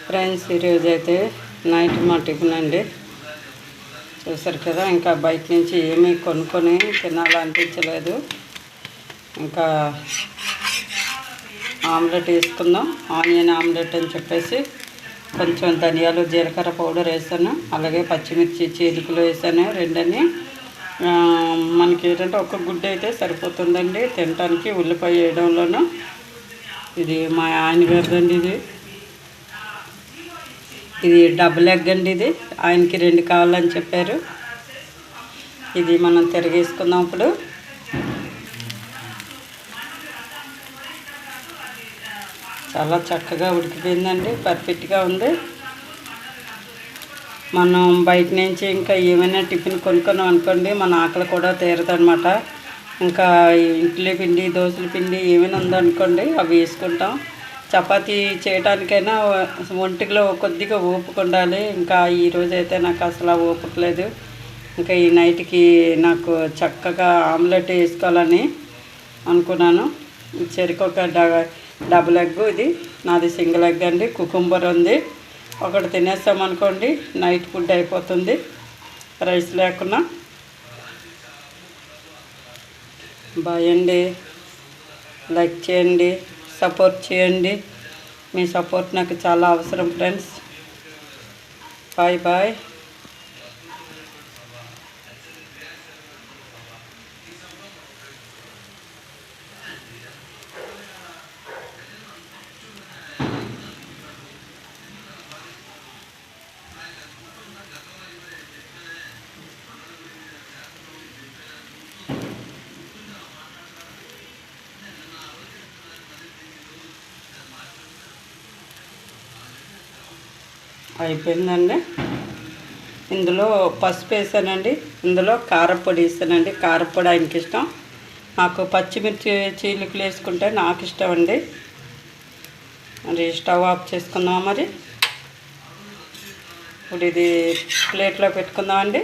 Friends, ఈరోజు అయితే night మా టిఫిన్ అండి. చూసారు కదా, ఇంకా బయట నుంచి ఏమీ కొనుక్కొని తినాలనిపించలేదు. ఇంకా ఆమ్లెట్ వేసుకుందాం, ఆనియన్ ఆమ్లెట్ అని చెప్పేసి కొంచెం ధనియాలు జీలకర్ర పౌడర్ వేసాను, అలాగే పచ్చిమిర్చి చీలికలు వేసాను రెండని. మనకి ఏంటంటే ఒక గుడ్డ అయితే సరిపోతుందండి తినడానికి, ఉల్లిపాయ వేయడంలోనూ. ఇది మా ఆయన గారిదండి, ఇది డబుల్ ఎగ్ అండి. ఇది ఆయనకి 2 కావాలని చెప్పారు. ఇది మనం తిరగేసుకుందాం. ఇప్పుడు చాలా చక్కగా ఉడికిపోయిందండి, పర్ఫెక్ట్గా ఉంది. మనం బయట నుంచి ఇంకా ఏమైనా టిఫిన్ కొనుక్కున్నాం అనుకోండి, మన ఆకలి కూడా తీరదనమాట. ఇంకా ఇడ్లీ పిండి, దోశల పిండి ఏమైనా ఉందనుకోండి, అవి వేసుకుంటాం. చపాతీ చేయడానికైనా ఒంటిలో కొద్దిగా ఓపిక ఉండాలి. ఇంకా ఈరోజు అయితే నాకు అసలు ఓపిక లేదు. ఇంకా ఈ నైట్కి నాకు చక్కగా ఆమ్లెట్ వేసుకోవాలని అనుకున్నాను. చెరుకొక డబుల్ ఎగ్, ఇది నాది సింగిల్ ఎగ్ అండి. కుకుంబర్ ఉంది, ఒకటి తినేస్తామనుకోండి నైట్ ఫుడ్ అయిపోతుంది రైస్ లేకున్నా. బాయ్ అండి, లైక్ చేయండి, సపోర్ట్ చేయండి. మీ సపోర్ట్ నాకు చాలా అవసరం ఫ్రెండ్స్. Bye bye. అయిపోయిందండి. ఇందులో పసుపు వేసానండి, ఇందులో కారపొడి వేసానండి. కారపొడి ఆయనకి ఇష్టం, నాకు పచ్చిమిర్చి చీలికలు వేసుకుంటే నాకు ఇష్టం అండి. మరి స్టవ్ ఆఫ్ చేసుకుందాం. మరి ఇప్పుడు ఇది ప్లేట్లో పెట్టుకుందామండి.